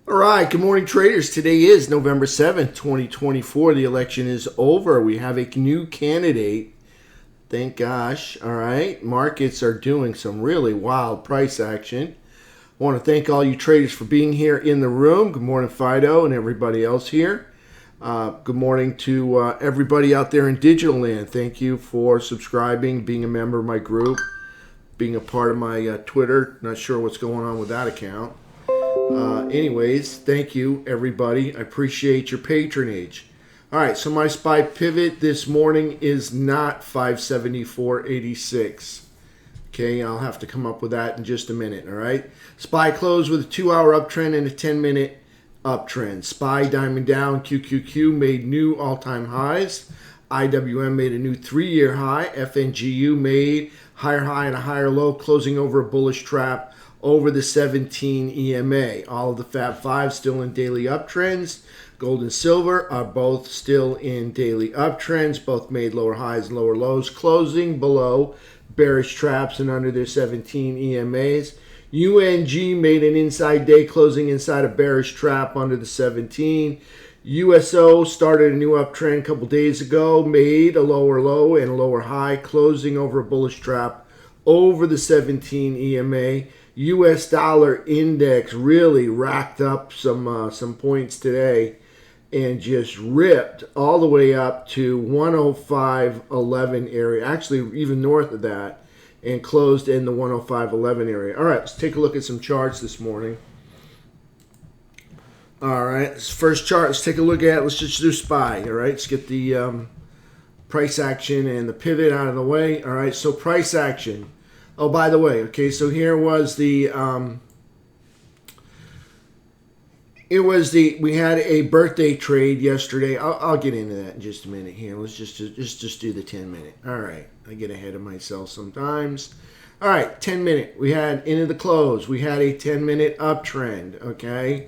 All right, good morning, traders. Today is November 7th, 2024. The election is over. We have a new candidate. Thank gosh. All right, markets are doing some really wild price action. I want to thank all you traders for being here in the room. Good morning, Fido, and everybody else here. Good morning to everybody out there in digital land. Thank you for subscribing, being a member of my group, being a part of my Twitter. Not sure what's going on with that account. Anyways, thank you, everybody. I appreciate your patronage. All right, so my SPY pivot this morning is not 574.86. Okay, I'll have to come up with that in just a minute, all right? SPY closed with a 2-hour uptrend and a 10-minute uptrend. SPY diamond down, QQQ made new all-time highs. IWM made a new 3-year high. FNGU made higher high and a higher low, closing over a bullish trap over the 17 EMA. All of the Fab 5 still in daily uptrends. Gold and silver are both still in daily uptrends. Both made lower highs and lower lows, closing below bearish traps and under their 17 EMAs. UNG made an inside day, closing inside a bearish trap under the 17. USO started a new uptrend a couple days ago, made a lower low and a lower high, closing over a bullish trap over the 17 EMA. US dollar index really racked up some points today and just ripped all the way up to 105.11 area, actually even north of that, and closed in the 105.11 area. All right, let's take a look at some charts this morning. All right, this first chart, let's take a look at, let's just do SPY. All right, let's get the price action and the pivot out of the way. All right, so price action. Oh, by the way, okay, so here was the, we had a birthday trade yesterday. I'll get into that in just a minute here. Let's just do the 10-minute. All right, I get ahead of myself sometimes. All right, 10-minute. We had into the close. We had a 10-minute uptrend, okay,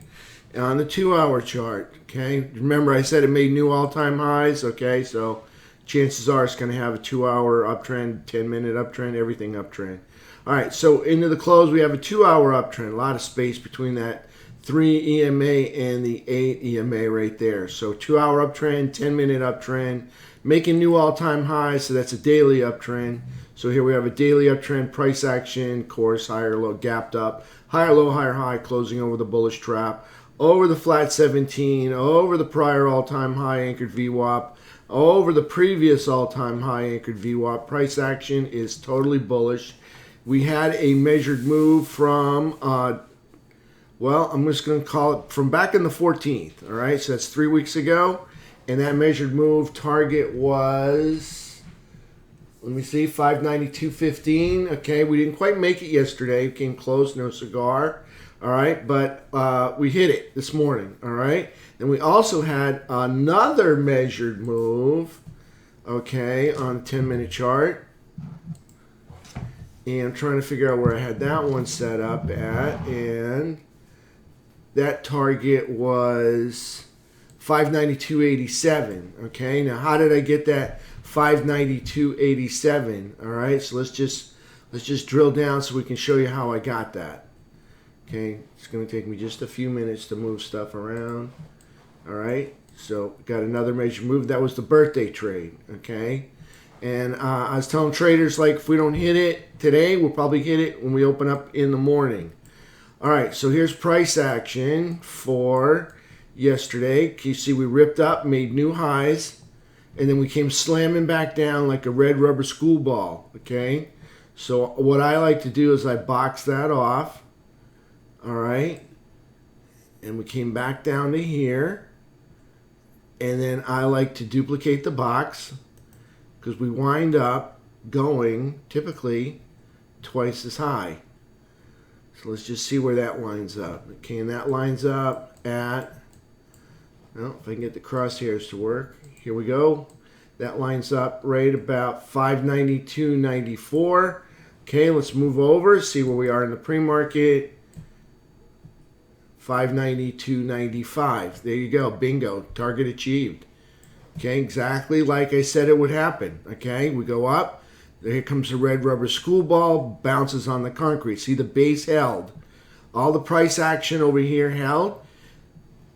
on the 2-hour chart, okay. Remember I said it made new all-time highs, okay, so chances are it's going to have a 2-hour uptrend, 10-minute uptrend, everything uptrend. All right, so into the close, we have a 2-hour uptrend. A lot of space between that 3 EMA and the 8 EMA right there. So 2-hour uptrend, 10-minute uptrend, making new all-time highs, so that's a daily uptrend. So here we have a daily uptrend, price action, course, higher low, gapped up, higher low, higher high, closing over the bullish trap, over the flat 17, over the prior all-time high anchored VWAP, over the previous all-time high anchored VWAP. Price action is totally bullish. We had a measured move from, well, I'm just going to call it from back in the 14th. All right, so that's 3 weeks ago. And that measured move target was, let me see, 592.15. Okay, we didn't quite make it yesterday. It came close, no cigar. All right, but we hit it this morning. All right. And we also had another measured move, okay, on a 10-minute chart. And I'm trying to figure out where I had that one set up at. And that target was 592.87. Okay, now how did I get that 592.87? All right, so let's just drill down so we can show you how I got that. Okay, it's going to take me just a few minutes to move stuff around. All right, so got another major move. That was the birthday trade, okay? And I was telling traders, like, if we don't hit it today, we'll probably hit it when we open up in the morning. All right, so here's price action for yesterday. You see we ripped up, made new highs, and then we came slamming back down like a red rubber school ball, okay? So what I like to do is I box that off, all right? And we came back down to here. And then I like to duplicate the box because we wind up going typically twice as high. So let's just see where that lines up. Okay, and that lines up at, well, if I can get the crosshairs to work. Here we go. That lines up right about 592.94. Okay, let's move over, see where we are in the pre-market. 592.95. There you go. Bingo. Target achieved. Okay, exactly like I said it would happen. Okay, we go up. Here comes the red rubber school ball, bounces on the concrete. See, the base held. All the price action over here held.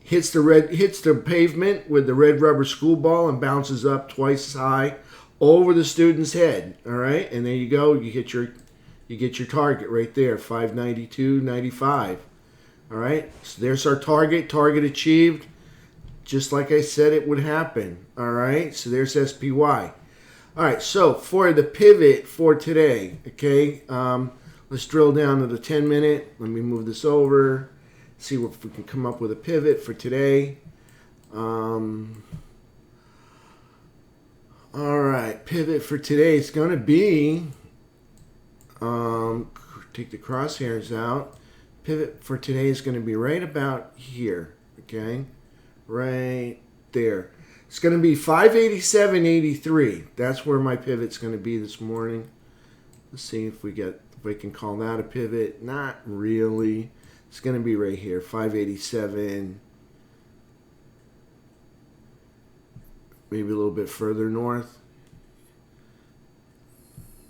hits the pavement with the red rubber school ball and bounces up twice as high over the student's head. All right, and there you go. You get your target right there, 592.95. All right, so there's our target. Target achieved, just like I said it would happen. All right, so there's SPY. All right, so for the pivot for today, okay, let's drill down to the 10-minute. Let me move this over, see if we can come up with a pivot for today. All right, pivot for today is going to be, take the crosshairs out. Pivot for today is going to be right about here, okay, right there. It's going to be 587.83. That's where my pivot's going to be this morning. Let's see if we can call that a pivot. Not really. It's going to be right here, 587. Maybe a little bit further north.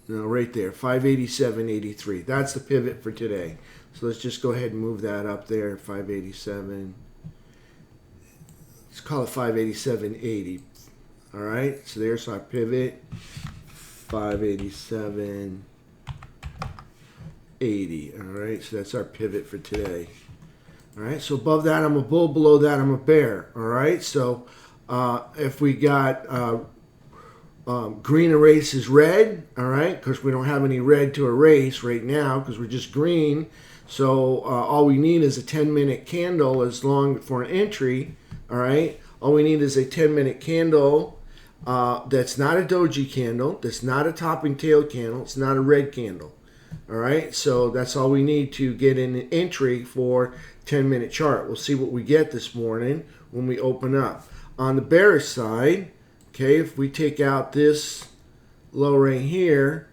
No, right there, 587.83. That's the pivot for today. So let's just go ahead and move that up there, 587. Let's call it 587.80. All right, so there's our pivot, 587.80. All right, so that's our pivot for today. All right, so above that I'm a bull, below that I'm a bear. All right, so if we got green erases red, all right, because we don't have any red to erase right now because we're just green. So all we need is a 10-minute candle as long for an entry. All right, all we need is a 10-minute candle that's not a doji candle, that's not a topping tail candle, it's not a red candle. All right, so that's all we need to get an entry for 10-minute chart. We'll see what we get this morning when we open up. On the bearish side, okay, if we take out this low right here,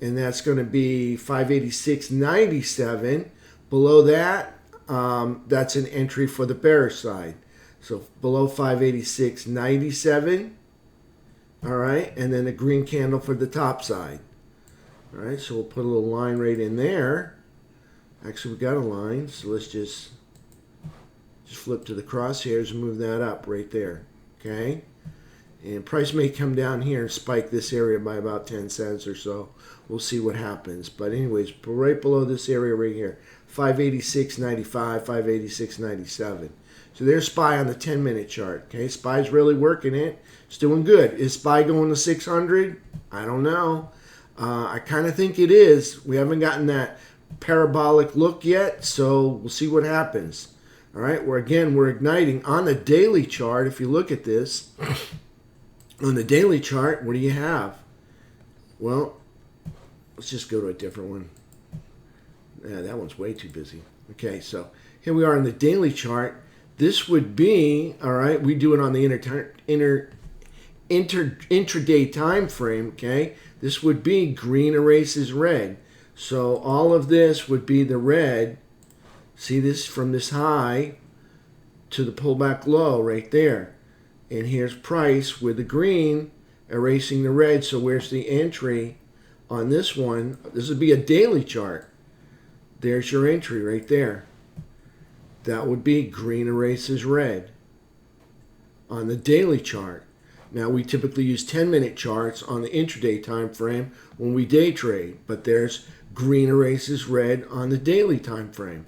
and that's going to be 586.97, below that, that's an entry for the bearish side. So below 586.97, all right, and then a green candle for the top side. All right, so we'll put a little line right in there. Actually, we got a line, so let's just flip to the crosshairs and move that up right there, okay? And price may come down here and spike this area by about 10 cents or so. We'll see what happens. But anyways, right below this area right here, 586.95, 586.97. So there's SPY on the 10-minute chart. Okay, SPY's really working it. It's doing good. Is SPY going to 600? I don't know. I kind of think it is. We haven't gotten that parabolic look yet, so we'll see what happens. All right, we're igniting on the daily chart. If you look at this, on the daily chart, what do you have? Well, let's just go to a different one. Yeah, that one's way too busy. Okay, so here we are on the daily chart. This would be, all right, we do it on the intraday time frame, okay? This would be green erases red. So all of this would be the red. See this from this high to the pullback low right there. And here's price with the green erasing the red. So where's the entry on this one? This would be a daily chart. There's your entry right there. That would be green erases red on the daily chart. Now we typically use 10-minute charts on the intraday time frame when we day trade, but there's green erases red on the daily time frame.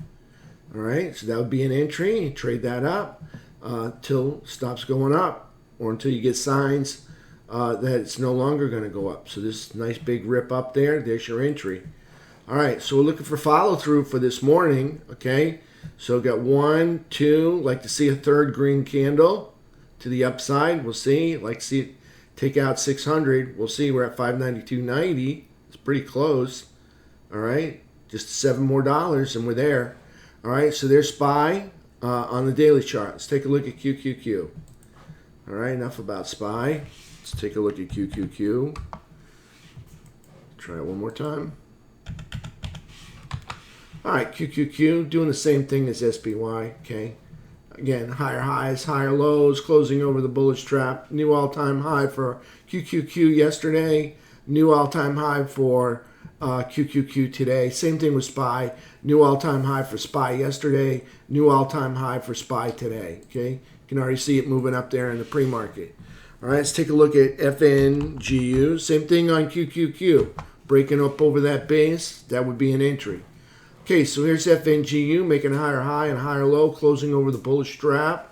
All right, so that would be an entry. Trade that up till it stops going up, or until you get signs that it's no longer going to go up. So this nice big rip up there, there's your entry. All right, so we're looking for follow through for this morning. Okay, so got 1, 2, like to see a third green candle to the upside. We'll see. Like to see it take out 600. We'll see. We're at 592.90. It's pretty close. All right, just $7 more and we're there. All right, so there's SPY on the daily chart. Let's take a look at QQQ. All right, enough about SPY. Let's take a look at QQQ. Try it one more time. All right, QQQ doing the same thing as SPY, okay? Again, higher highs, higher lows, closing over the bullish trap. New all-time high for QQQ yesterday. New all-time high for QQQ today. Same thing with SPY. New all-time high for SPY yesterday. New all-time high for SPY today. Okay, you can already see it moving up there in the pre-market. All right, let's take a look at FNGU. Same thing on QQQ. Breaking up over that base, that would be an entry. Okay, so here's FNGU making a higher high and higher low, closing over the bullish trap.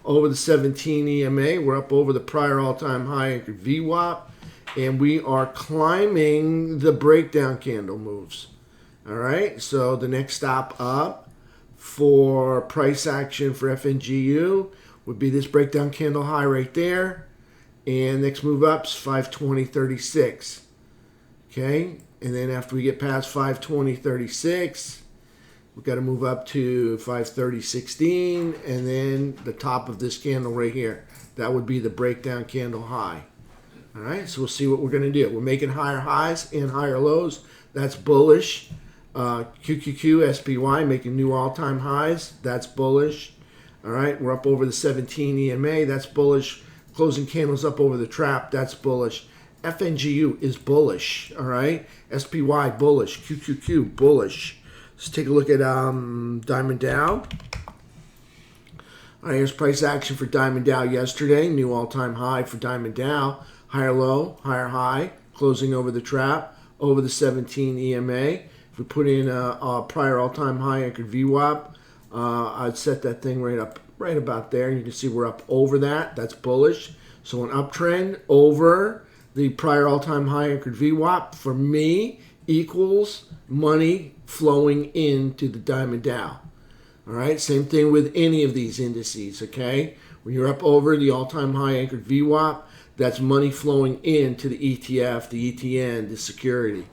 Over the 17 EMA, we're up over the prior all-time high anchored VWAP, and we are climbing the breakdown candle moves. All right, so the next stop up for price action for FNGU would be this breakdown candle high right there, and next move up is 520.36. Okay, and then after we get past 520.36, we've got to move up to 530.16, and then the top of this candle right here. That would be the breakdown candle high. All right, so we'll see what we're going to do. We're making higher highs and higher lows. That's bullish. QQQ, SPY making new all-time highs. That's bullish. All right, we're up over the 17 EMA. That's bullish. Closing candles up over the trap. That's bullish. FNGU is bullish. All right, SPY bullish. QQQ bullish. Let's take a look at Diamond Dow. All right, here's price action for Diamond Dow yesterday. New all-time high for Diamond Dow. Higher low, higher high, closing over the trap, over the 17 EMA. If we put in a prior all-time high anchored VWAP, I'd set that thing right about there. You can see we're up over that. That's bullish. So an uptrend over the prior all-time high anchored VWAP for me equals money flowing into the Diamond Dow. All right, same thing with any of these indices, okay? When you're up over the all-time high anchored VWAP, that's money flowing into the ETF, the ETN, the security.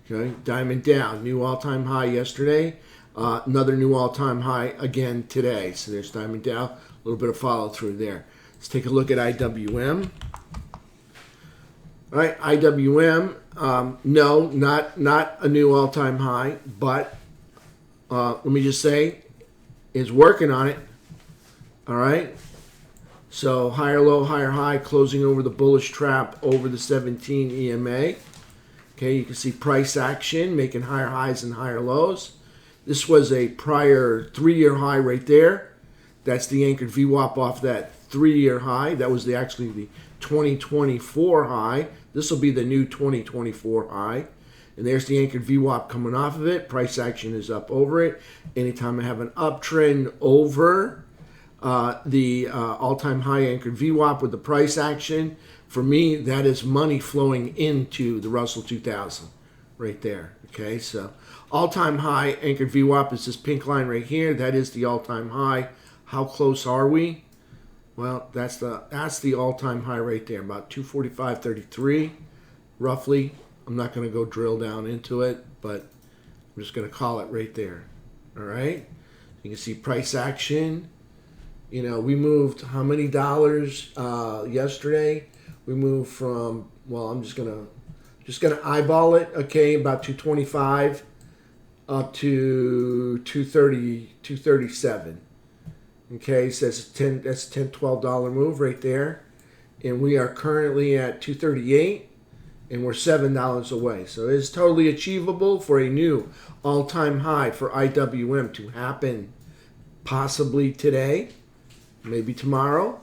Okay, Diamond Dow, new all-time high yesterday. Another new all-time high again today. So there's Diamond Dow, a little bit of follow-through there. Let's take a look at IWM. All right, IWM, no, not a new all-time high, but let me just say, is working on it. All right, so higher low, higher high, closing over the bullish trap over the 17 EMA. Okay, you can see price action making higher highs and higher lows. This was a prior 3-year high right there. That's the anchored VWAP off that 3-year high. That was actually the 2024 high. This will be the new 2024 high. And there's the anchored VWAP coming off of it. Price action is up over it. Anytime I have an uptrend over the all-time high anchored VWAP with the price action, for me, that is money flowing into the Russell 2000 right there. Okay, so all-time high anchored VWAP is this pink line right here. That is the all-time high. How close are we? Well, that's the all-time high right there, about 245.33, roughly. I'm not going to go drill down into it, but I'm just going to call it right there. All right? You can see price action. You know, we moved how many dollars yesterday? We moved from, well, I'm just gonna eyeball it. Okay, about 225 up to 230, 237. Okay, so that's a $10, $12 move right there, and we are currently at 238, and we're $7 away. So it is totally achievable for a new all-time high for IWM to happen, possibly today, maybe tomorrow.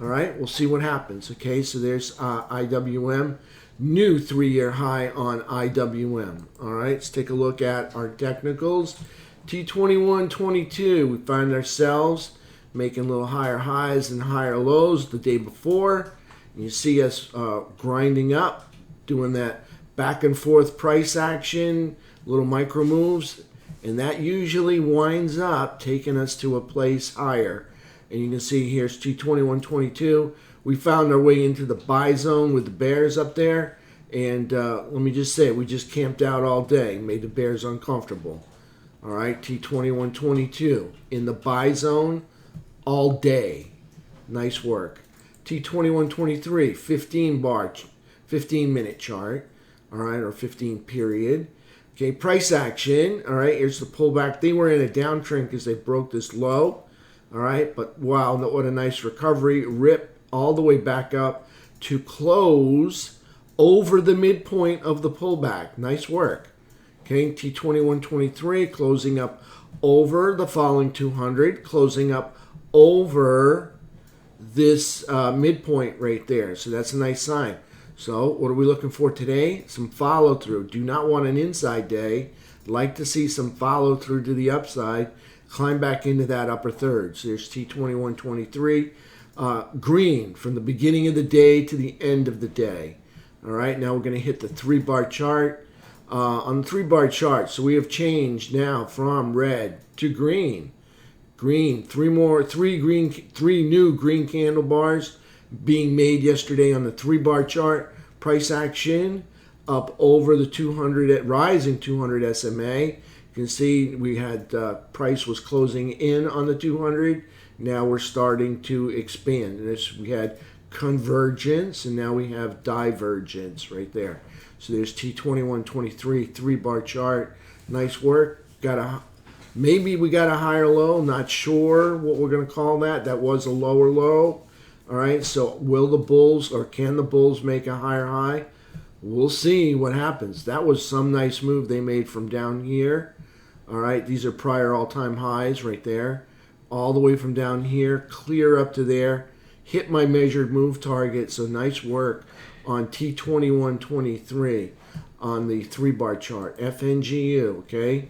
All right, we'll see what happens. Okay, so there's IWM, new 3-year high on IWM. All right, let's take a look at our technicals. T21.22, we find ourselves making little higher highs and higher lows the day before. And you see us grinding up, doing that back and forth price action, little micro moves, and that usually winds up taking us to a place higher. And you can see here's T21.22. We found our way into the buy zone with the bears up there. And let me just say, we just camped out all day, made the bears uncomfortable. All right, T21.22 in the buy zone all day. Nice work. T21.23, 15-minute chart. All right, or 15 period. Okay, price action. All right, here's the pullback. They were in a downtrend because they broke this low. All right, but wow, what a nice recovery. Rip all the way back up to close over the midpoint of the pullback. Nice work. Okay, T2123 closing up over the falling 200, closing up over this midpoint right there. So that's a nice sign. So what are we looking for today? Some follow through. Do not want an inside day. Like to see some follow through to the upside. Climb back into that upper third. So there's T2123. Green from the beginning of the day to the end of the day. All right, now we're going to hit the 3-bar chart. On the 3-bar chart, so we have changed now from red to green. Green, three new green candle bars being made yesterday on the 3-bar chart. Price action up over the 200 rising 200 SMA. You can see we had price was closing in on the 200. Now we're starting to expand. We had convergence, and now we have divergence right there. So there's T2123 3-bar chart. Nice work. Maybe we got a higher low. Not sure what we're going to call that. That was a lower low. All right. So will the bulls or can the bulls make a higher high? We'll see what happens. That was some nice move they made from down here. All right. These are prior all-time highs right there. All the way from down here, clear up to there. Hit my measured move target. So nice work on T2123 on the 3-bar chart. FNGU, okay?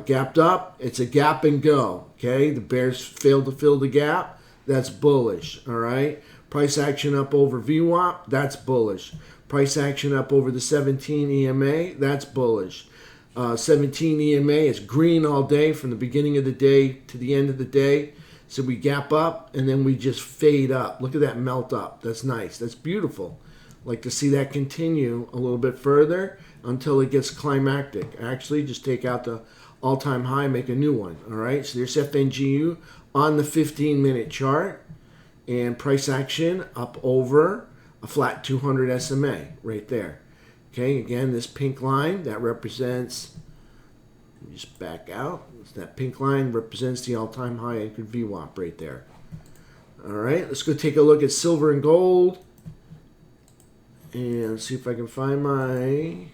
Gapped up. It's a gap and go, okay? The bears failed to fill the gap. That's bullish, all right? Price action up over VWAP. That's bullish. Price action up over the 17 EMA. That's bullish. 17 EMA is green all day from the beginning of the day to the end of the day. So we gap up, and then we just fade up. Look at that melt up. That's nice. That's beautiful. Like to see that continue a little bit further until it gets climactic. Actually, just take out the all-time high, make a new one. All right, so there's FNGU on the 15-minute chart, and price action up over a flat 200 SMA right there. Okay, again, this pink line that represents, let me just back out. That pink line represents the all-time high anchored VWAP right there. All right, let's go take a look at silver and gold. And see if I can find my...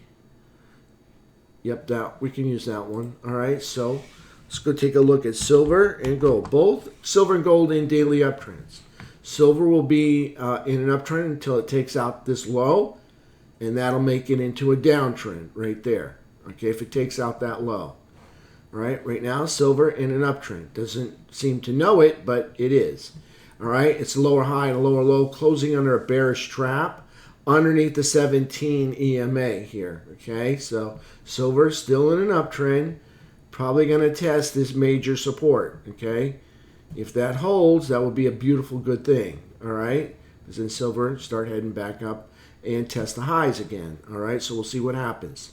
Yep, that we can use that one. All right, so let's go take a look at silver and gold. Both silver and gold in daily uptrends. Silver will be in an uptrend until it takes out this low, and that'll make it into a downtrend right there. Okay, if it takes out that low. All right now, silver in an uptrend. Doesn't seem to know it, but it is. All right, it's a lower high and a lower low, closing under a bearish trap underneath the 17 EMA here. Okay, so silver still in an uptrend, probably going to test this major support. Okay, if that holds, that would be a beautiful good thing. All right, because then silver start heading back up and test the highs again. All right, so we'll see what happens.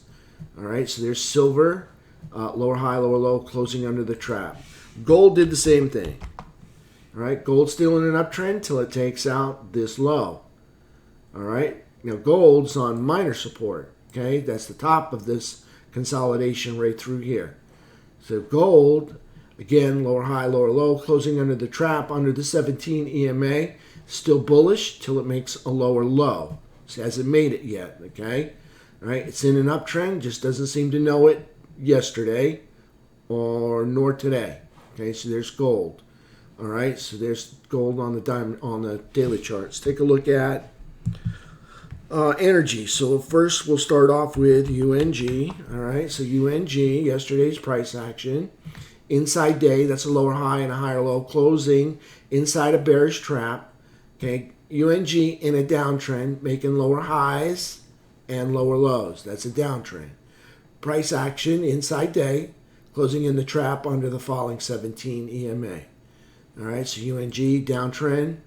All right, so there's silver, lower high, lower low, closing under the trap. Gold did the same thing. All right, gold still in an uptrend till it takes out this low. All right, now gold's on minor support. Okay, that's the top of this consolidation right through here. So gold, again, lower high, lower low, closing under the trap under the 17 EMA. Still bullish till it makes a lower low. It hasn't made it yet. Okay, all right, it's in an uptrend, just doesn't seem to know it yesterday or nor today. Okay, so there's gold. All right, so there's gold on the diamond on the daily charts. Take a look at energy. So first we'll start off with UNG. All right, so UNG, yesterday's price action. Inside day, that's a lower high and a higher low, closing inside a bearish trap. Okay, UNG in a downtrend, making lower highs and lower lows. That's a downtrend. Price action inside day, closing in the trap under the falling 17 EMA. All right, so UNG downtrend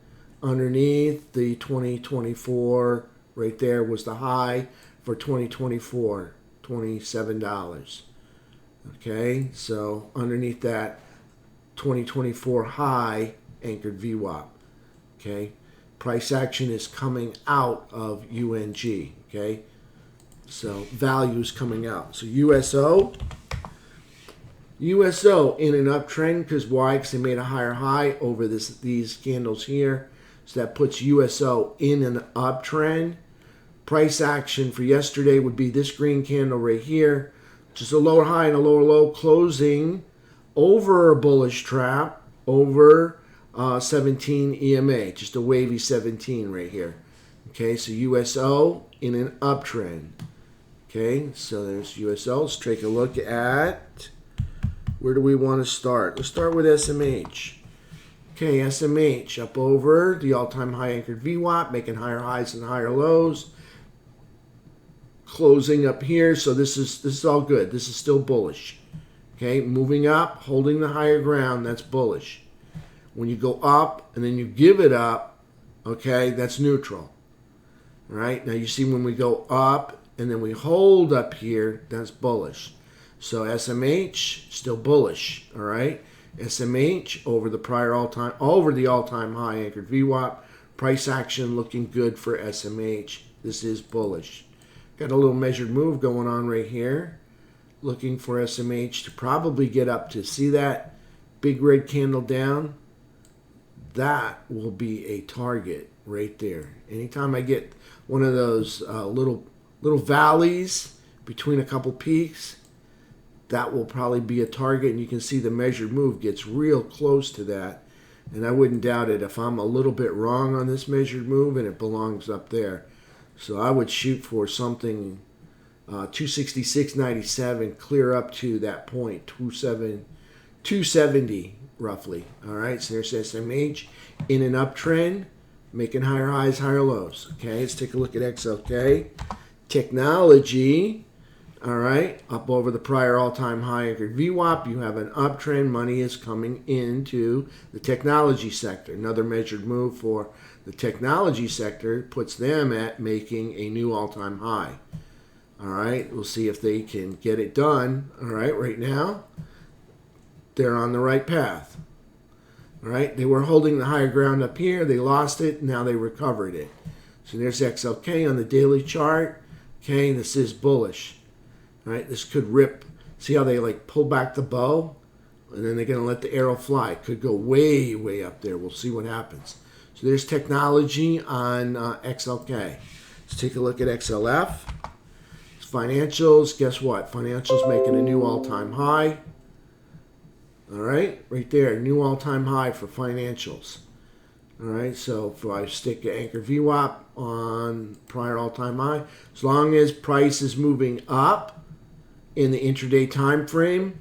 underneath the 2024 right there was the high for 2024, $27. Okay, so underneath that 2024 high anchored VWAP. Okay, price action is coming out of UNG. Okay, so value is coming out. So USO in an uptrend, because why? Because they made a higher high over these candles here. So that puts USO in an uptrend. Price action for yesterday would be this green candle right here. just a lower high and a lower low closing over a bullish trap over 17 EMA, just a wavy 17 right here. Okay, so USO in an uptrend. Okay, so there's USO. Let's take a look at, where do we want to start? Let's start with SMH. Okay, SMH up over the all-time high anchored VWAP, making higher highs and higher lows. Closing up here, so this is all good. This is still bullish. Okay, moving up, holding the higher ground, that's bullish. When you go up and then you give it up, okay, that's neutral. All right, now you see when we go up and then we hold up here, that's bullish. So SMH still bullish. All right, SMH over the all-time high anchored VWAP. Price action looking good for SMH. This is bullish. Got a little measured move going on right here. Looking for SMH to probably get up to, see that big red candle down? That will be a target right there. Anytime I get one of those little valleys between a couple peaks, that will probably be a target, and you can see the measured move gets real close to that. And I wouldn't doubt it if I'm a little bit wrong on this measured move and it belongs up there. So I would shoot for something 266.97, clear up to that point, 270 roughly. All right, so there's SMH in an uptrend, making higher highs, higher lows. Okay, let's take a look at XLK. Technology, all right, up over the prior all-time high anchored VWAP. You have an uptrend. Money is coming into the technology sector. Another measured move for the technology sector puts them at making a new all-time high. All right, we'll see if they can get it done. All right, right now, they're on the right path. All right, they were holding the higher ground up here. They lost it. Now they recovered it. So there's XLK on the daily chart. Okay, this is bullish. All right, this could rip. See how they like pull back the bow? And then they're going to let the arrow fly. It could go way, way up there. We'll see what happens. So there's technology on XLK. Let's take a look at XLF. It's financials. Guess what? Financials making a new all-time high. All right, right there, new all-time high for financials. All right, so if I stick an anchor VWAP on prior all-time high, as long as price is moving up in the intraday time frame,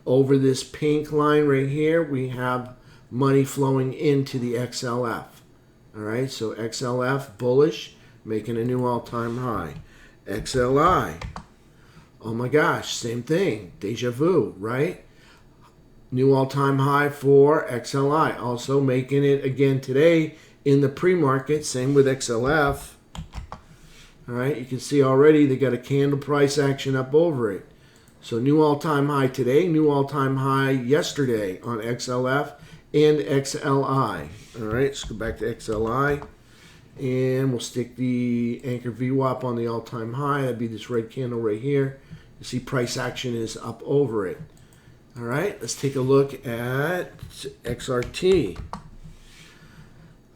over this pink line right here, we have money flowing into the XLF. All right, so XLF bullish, making a new all-time high. XLI, oh my gosh, same thing, deja vu, right? New all-time high for XLI, also making it again today in the pre-market. Same with XLF. All right, you can see already they got a candle price action up over it. So new all-time high today, new all-time high yesterday on XLF and XLI. All right, let's go back to XLI. And we'll stick the anchor VWAP on the all-time high. That'd be this red candle right here. You see price action is up over it. All right, let's take a look at XRT.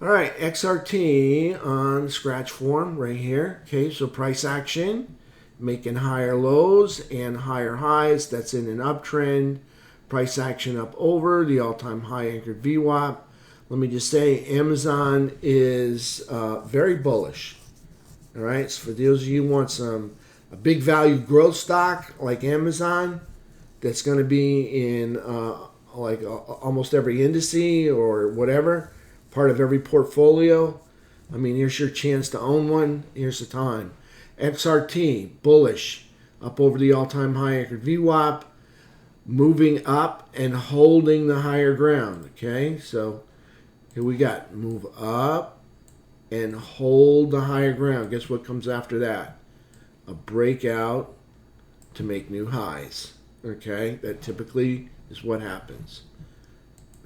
All right, XRT on scratch form right here. Okay, so price action, making higher lows and higher highs. That's in an uptrend. Price action up over the all-time high anchored VWAP. Let me just say, Amazon is very bullish. All right, so for those of you who want a big value growth stock like Amazon, that's going to be in almost every indice or whatever, part of every portfolio. I mean, here's your chance to own one. Here's the time. XRT, bullish, up over the all-time high anchored VWAP, moving up and holding the higher ground. Okay, so here we got move up and hold the higher ground. Guess what comes after that? A breakout to make new highs. Okay, that typically is what happens.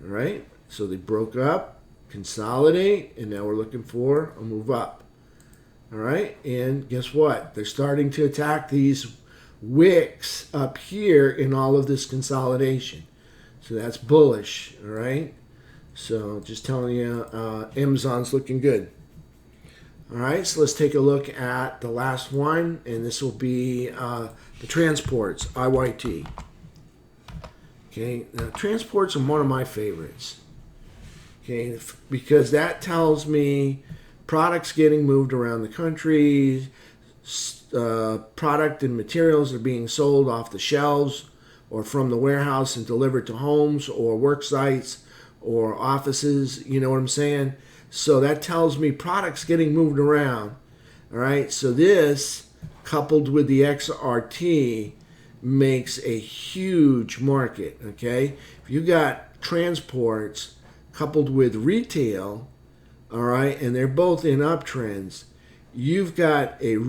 All right, so they broke up, consolidate, and now we're looking for a move up. All right, and guess what? They're starting to attack these wicks up here in all of this consolidation. So that's bullish, all right? So just telling you, Amazon's looking good. All right, so let's take a look at the last one, and this will be the transports, IYT. Okay, now transports are one of my favorites. Okay, because that tells me products getting moved around the country, product and materials are being sold off the shelves or from the warehouse and delivered to homes or work sites or offices, you know what I'm saying? So that tells me products getting moved around. All right, so this coupled with the XRT makes a huge market. Okay, if you got transports coupled with retail, all right, and they're both in uptrends, you've got they're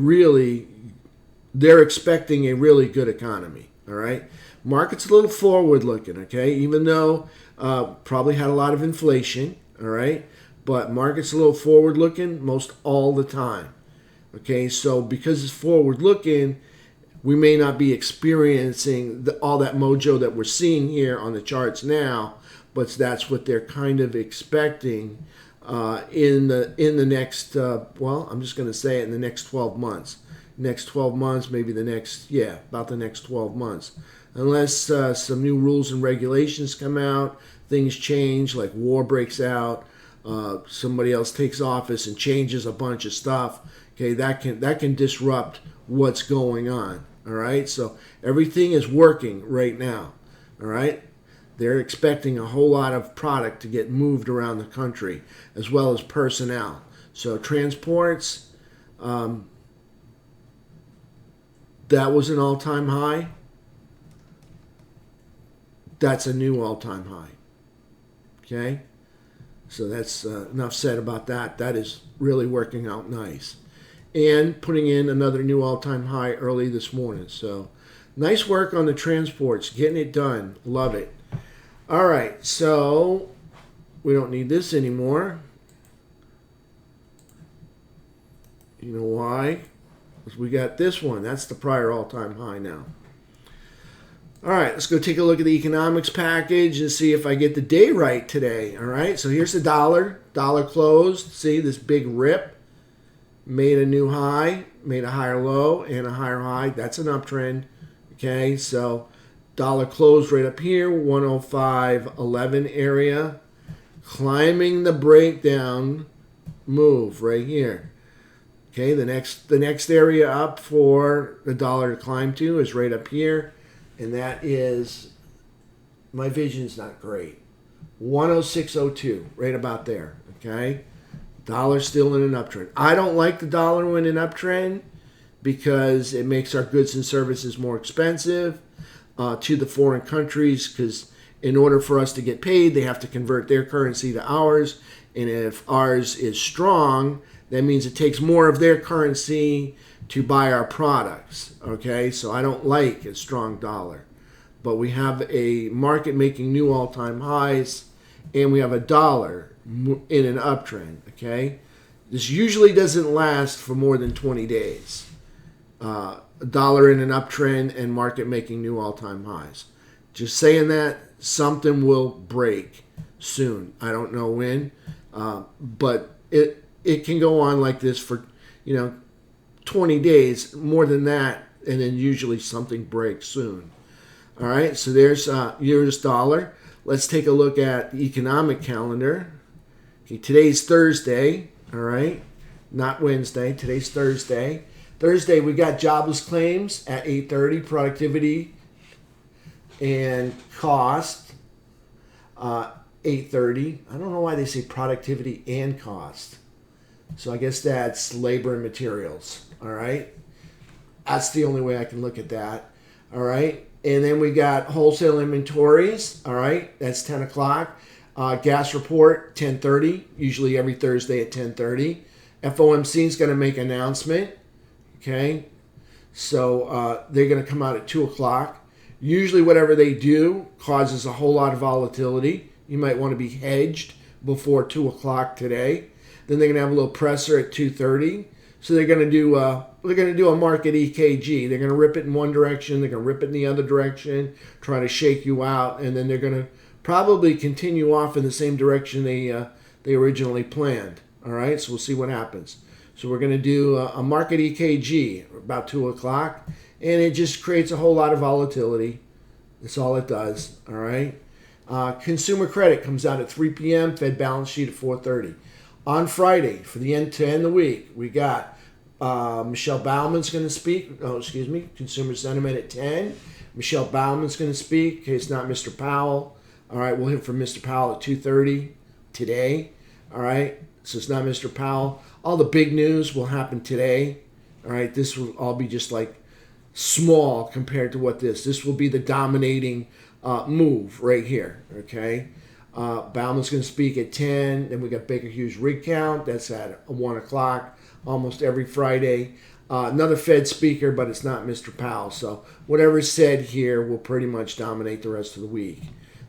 expecting a really good economy. All right, market's a little forward looking. Okay, even though probably had a lot of inflation. All right, but market's a little forward looking most all the time. Okay, so because it's forward looking, we may not be experiencing all that mojo that we're seeing here on the charts now, but that's what they're kind of expecting in the next. I'm just going to say it, in the next 12 months. Next 12 months, maybe about the next 12 months, unless some new rules and regulations come out, things change, like war breaks out, somebody else takes office and changes a bunch of stuff. Okay, that can disrupt what's going on. All right, so everything is working right now. All right, they're expecting a whole lot of product to get moved around the country, as well as personnel. So transports, that was an all-time high. That's a new all-time high. Okay, so that's enough said about that. That is really working out nice. And putting in another new all-time high early this morning. So nice work on the transports, getting it done. Love it. All right, so we don't need this anymore. You know why? Because we got this one. That's the prior all-time high now. All right, let's go take a look at the economics package and see if I get the day right today. All right, so here's the dollar. Dollar closed. See this big rip? Made a new high, made a higher low, and a higher high. That's an uptrend. Okay, so dollar closed right up here, 105.11 area. Climbing the breakdown move right here. Okay, the next area up for the dollar to climb to is right up here. And that is, my vision's not great, 106.02, right about there. Okay. Dollar still in an uptrend. I don't like the dollar in an uptrend because it makes our goods and services more expensive to the foreign countries, because in order for us to get paid, they have to convert their currency to ours. And if ours is strong, that means it takes more of their currency to buy our products. Okay, so I don't like a strong dollar. But we have a market making new all-time highs, and we have a dollar in an uptrend. Okay, this usually doesn't last for more than 20 days. A dollar in an uptrend and market making new all-time highs. Just saying that something will break soon. I don't know when, but it can go on like this for 20 days, more than that, and then usually something breaks soon. All right, so there's US dollar. Let's take a look at the economic calendar. Okay, today's Thursday, all right? Not Wednesday. Today's Thursday. Thursday, we got jobless claims at 8:30, productivity and cost, 8:30. I don't know why they say productivity and cost. So I guess that's labor and materials, all right? That's the only way I can look at that, all right? And then we got wholesale inventories, all right? That's 10 o'clock. Gas report, 10:30, usually every Thursday at 10:30. FOMC is going to make an announcement, okay? So they're going to come out at 2 o'clock. Usually whatever they do causes a whole lot of volatility. You might want to be hedged before 2 o'clock today. Then they're going to have a little presser at 2:30. So they're going to do a market EKG. They're going to rip it in one direction. They're going to rip it in the other direction, try to shake you out, and then they're going to probably continue off in the same direction they originally planned. All right, so we'll see what happens. So we're going to do a market EKG about 2 o'clock, and it just creates a whole lot of volatility. That's all it does, all right? Consumer credit comes out at 3 p.m., Fed balance sheet at 4:30. On Friday, for the end to end the week, we got Michelle Bauman's going to speak. Consumer sentiment at 10. Michelle Bauman's going to speak. Okay, it's not Mr. Powell. All right, we'll hear from Mr. Powell at 2:30 today. All right, so it's not Mr. Powell. All the big news will happen today. All right, this will all be just like small compared to what this will be the dominating move right here. Okay, Bauman's going to speak at 10. Then we got Baker Hughes rig count. That's at 1 o'clock almost every Friday. Another Fed speaker, but it's not Mr. Powell. So whatever's said here will pretty much dominate the rest of the week.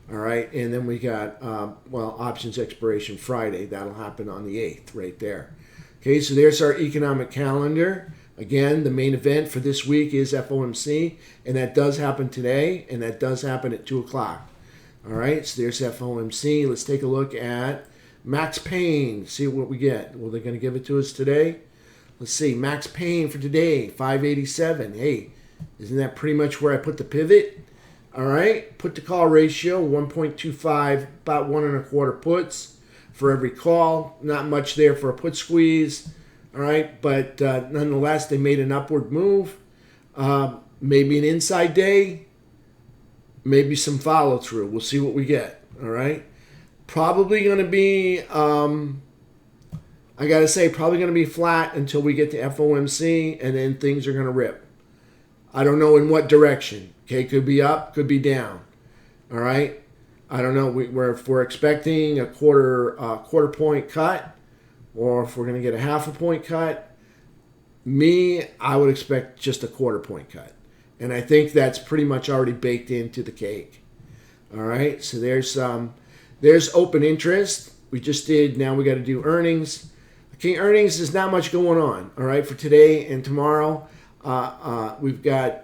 All right, and then we got, options expiration Friday. That'll happen on the 8th right there. Okay, so there's our economic calendar. Again, the main event for this week is FOMC, and that does happen today, and that does happen at 2 o'clock. All right, so there's FOMC. Let's take a look at Max Payne, see what we get. Well, they're going to give it to us today. Let's see, Max Payne for today, 587. Hey, isn't that pretty much where I put the pivot? All right, put to call ratio, 1.25, about 1.25 puts for every call. Not much there for a put squeeze. All right, but nonetheless, they made an upward move. Maybe an inside day, maybe some follow through. We'll see what we get. All right, probably going to be, I got to say, probably going to be flat until we get to FOMC, and then things are going to rip. I don't know in what direction. Okay, could be up, could be down. All right, I don't know. If we're expecting a quarter point cut, or if we're going to get a half a point cut, I would expect just a quarter point cut, and I think that's pretty much already baked into the cake. All right, so there's open interest. We just did. Now we got to do earnings. Okay, earnings is not much going on. All right, for today and tomorrow, we've got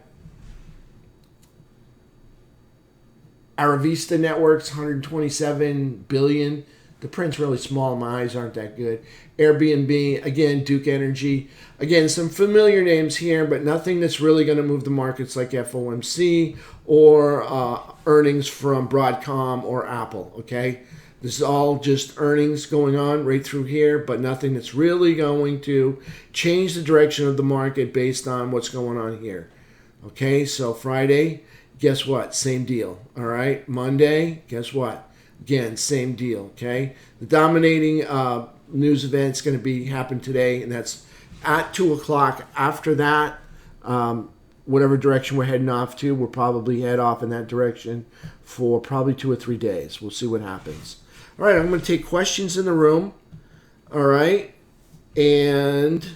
Aravista Networks, 127 billion. The print's really small. My eyes aren't that good. Airbnb, again, Duke Energy. Again, some familiar names here, but nothing that's really going to move the markets like FOMC or earnings from Broadcom or Apple, okay? This is all just earnings going on right through here, but nothing that's really going to change the direction of the market based on what's going on here. Okay, so Friday, guess what? Same deal. All right, Monday, guess what? Again, same deal. Okay, the dominating news event's going to happen today, and that's at 2 o'clock. After that, whatever direction we're heading off to, we'll probably head off in that direction for probably 2 or 3 days. We'll see what happens. All right, I'm going to take questions in the room. All right, and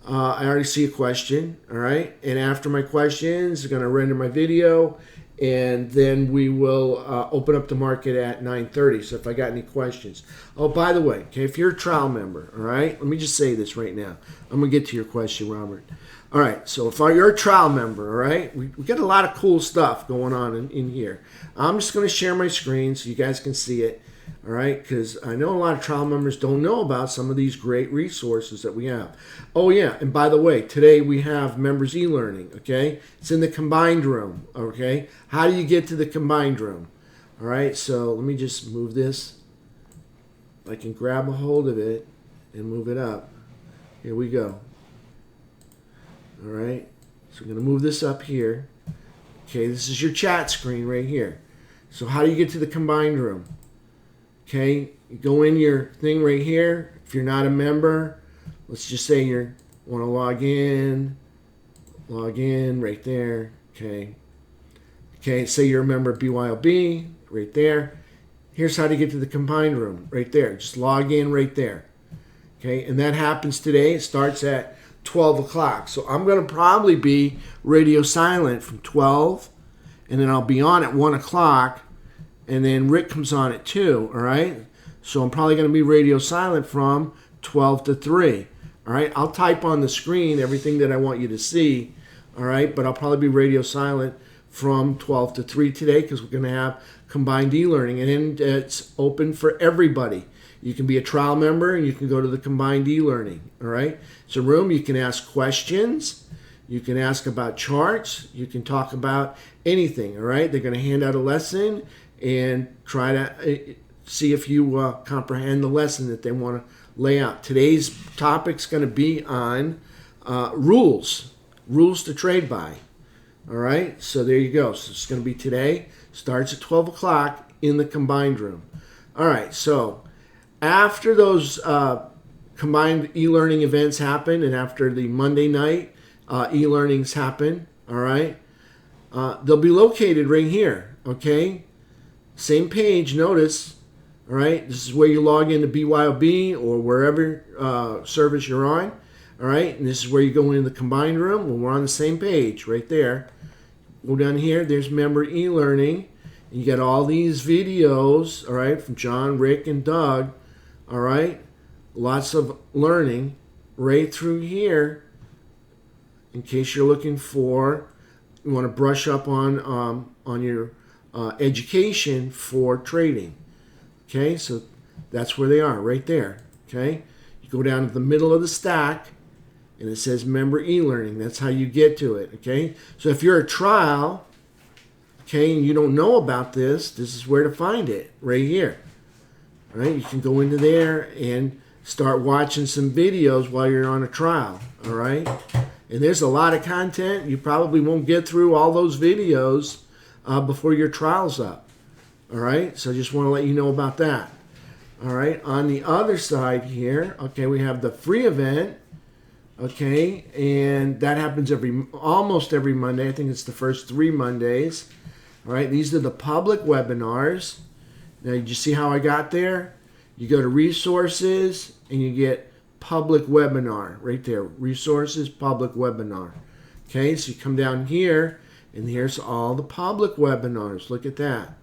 I already see a question. All right, and after my questions, I'm going to render my video, and then we will open up the market at 9:30. So if I got any questions. Oh, by the way, okay, if you're a trial member, all right, let me just say this right now. I'm going to get to your question, Robert. All right, so if you're a trial member, all right, we got a lot of cool stuff going on in here. I'm just going to share my screen so you guys can see it. All right, because I know a lot of trial members don't know about some of these great resources that we have. Oh, yeah, and by the way, today we have members e-learning, okay? It's in the combined room, okay? How do you get to the combined room? All right, so let me just move this. I can grab a hold of it and move it up. Here we go. All right, so I'm going to move this up here. Okay, this is your chat screen right here. So how do you get to the combined room? Okay, you go in your thing right here. If you're not a member, let's just say you want to log in right there. Okay, say you're a member of BYOB right there. Here's how to get to the combined room right there. Just log in right there. Okay, and that happens today. It starts at 12 o'clock. So I'm going to probably be radio silent from 12, and then I'll be on at 1 o'clock. And then Rick comes on at 2, all right? So I'm probably going to be radio silent from 12 to 3, all right? I'll type on the screen everything that I want you to see, all right? But I'll probably be radio silent from 12 to 3 today because we're going to have a combined e-learning, and it's open for everybody. You can be a trial member and you can go to the combined e-learning. All right, it's a room. You can ask questions. You can ask about charts. You can talk about anything. All right, they're going to hand out a lesson and try to see if you comprehend the lesson that they want to lay out. Today's topic's going to be on rules to trade by. All right, so there you go. So it's going to be today. Starts at 12 o'clock in the combined room. All right, so after those combined e-learning events happen, and after the Monday night e-learnings happen, all right, they'll be located right here, okay? Same page, notice, all right? This is where you log into BYOB or wherever service you're on, all right? And this is where you go into the combined room. When we're on the same page right there, go down here, there's member e-learning. You get all these videos, all right, from John, Rick, and Doug, all right? Lots of learning right through here in case you're looking for, you want to brush up on your education for trading. Okay, so that's where they are, right there. Okay, you go down to the middle of the stack, and it says member e-learning. That's how you get to it. Okay, so if you're a trial, okay, and you don't know about this, this is where to find it, right here. All right, you can go into there and start watching some videos while you're on a trial. All right, and there's a lot of content. You probably won't get through all those videos before your trial's up. All right, so I just want to let you know about that. All right, on the other side here, okay, we have the free event, okay, and that happens almost every Monday. I think it's the first 3 Mondays. All right, these are the public webinars. Now, did you see how I got there? You go to resources and you get public webinar right there. Resources, public webinar. Okay, so you come down here and here's all the public webinars. Look at that.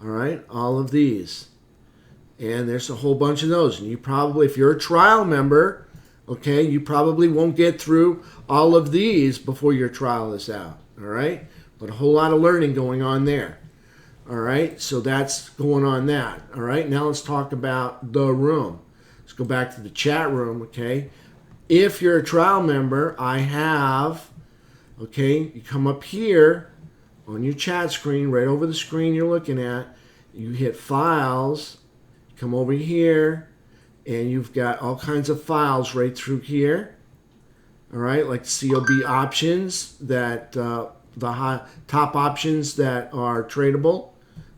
All right, all of these. And there's a whole bunch of those. And you probably, if you're a trial member, okay, you probably won't get through all of these before your trial is out. All right, but a whole lot of learning going on there. All right, so that's going on that. All right, now let's talk about the room. Let's go back to the chat room, okay? If you're a trial member, I have, okay, you come up here on your chat screen, right over the screen you're looking at, you hit files, come over here, and you've got all kinds of files right through here. All right, like COB options, that the top options that are tradable.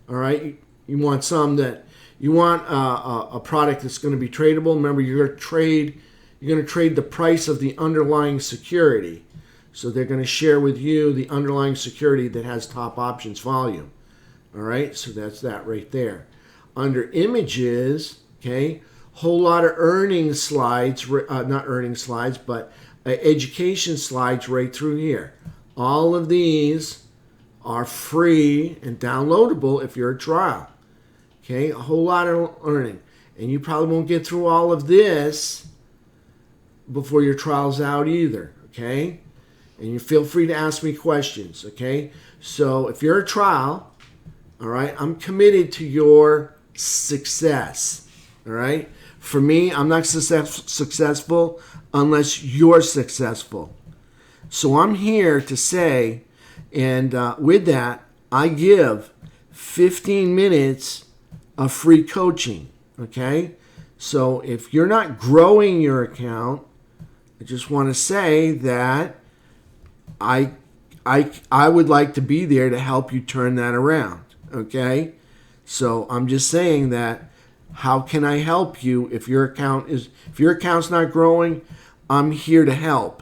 All right, you want some that you want a product that's going to be tradable. Remember, you're going to trade the price of the underlying security. So they're going to share with you the underlying security that has top options volume. All right, so that's that right there. Under images, okay, whole lot of earnings slides, not earnings slides, but education slides right through here. All of these are free and downloadable if you're a trial. Okay, a whole lot of learning. And you probably won't get through all of this before your trial's out either. Okay, and you feel free to ask me questions. Okay, so if you're a trial, all right, I'm committed to your success. All right, for me, I'm not successful unless you're successful. So I'm here to say, and with that, I give 15 minutes of free coaching, okay? So if you're not growing your account, I just want to say that I would like to be there to help you turn that around, okay? So I'm just saying that, how can I help you if your account's not growing? I'm here to help.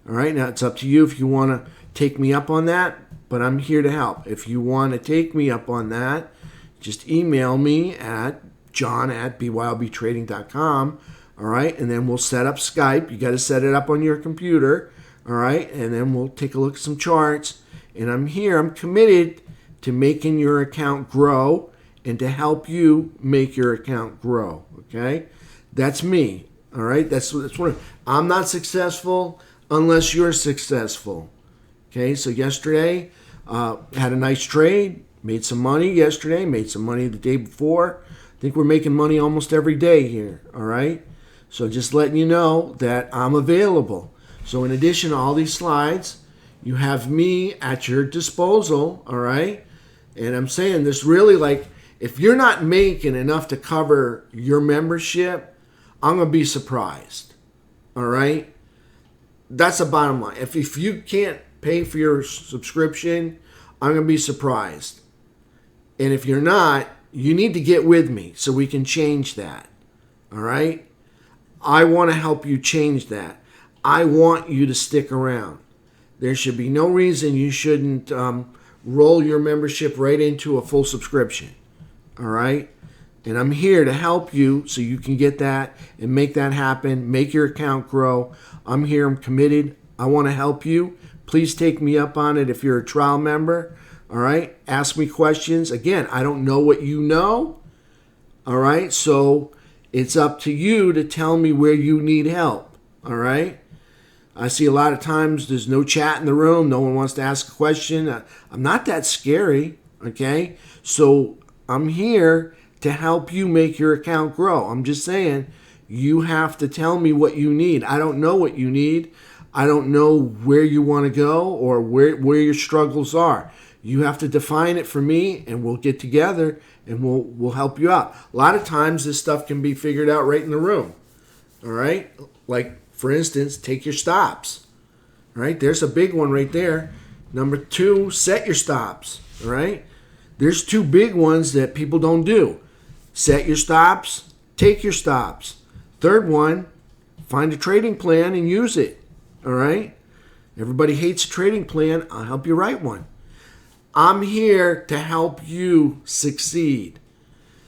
All right, now it's up to you if you want to take me up on that, but I'm here to help. If you want to take me up on that, just email me at john@byobtrading.com, all right, and then we'll set up Skype. You got to set it up on your computer, all right, and then we'll take a look at some charts. And I'm committed to making your account grow and to help you make your account grow, okay? That's me, all right? That's what I'm not successful unless you're successful. Okay, so yesterday had a nice trade. Made some money yesterday, made some money the day before. I think we're making money almost every day here, all right? So just letting you know that I'm available. So in addition to all these slides, you have me at your disposal, all right? And I'm saying this really, like, if you're not making enough to cover your membership, I'm going to be surprised, all right? That's the bottom line. If you can't pay for your subscription, I'm going to be surprised. And if you're not, you need to get with me so we can change that, all right? I want to help you change that. I want you to stick around. There should be no reason you shouldn't roll your membership right into a full subscription, all right? And I'm here to help you so you can get that and make that happen, make your account grow. I'm here, I'm committed. I want to help you. Please take me up on it if you're a trial member, all right? Ask me questions. Again, I don't know what you know, all right? So it's up to you to tell me where you need help, all right? I see a lot of times there's no chat in the room. No one wants to ask a question. I'm not that scary, okay? So I'm here to help you make your account grow. I'm just saying you have to tell me what you need. I don't know what you need. I don't know where you want to go or where your struggles are. You have to define it for me, and we'll get together and we'll help you out. A lot of times this stuff can be figured out right in the room, all right? Like, for instance, take your stops. All right, there's a big one right there. Number 2, set your stops. All right, there's 2 big ones that people don't do. Set your stops, take your stops. Third one, find a trading plan and use it. All right, everybody hates a trading plan. I'll help you write one. I'm here to help you succeed.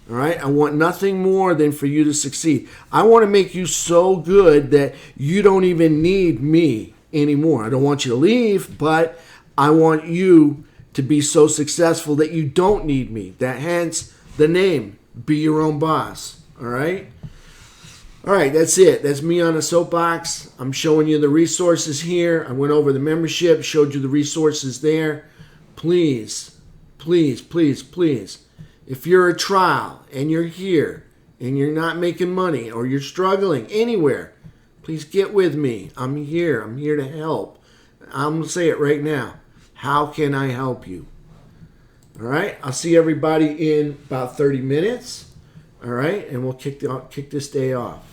All right, I want nothing more than for you to succeed. I want to make you so good that you don't even need me anymore. I don't want you to leave, but I want you to be so successful that you don't need me. That hence the name, Be Your Own Boss. All right? All right, that's it. That's me on a soapbox. I'm showing you the resources here. I went over the membership, showed you the resources there. Please, please, please, please. If you're a trial and you're here and you're not making money or you're struggling anywhere, please get with me. I'm here. I'm here to help. I'm going to say it right now. How can I help you? All right. I'll see everybody in about 30 minutes. All right. And we'll kick this day off.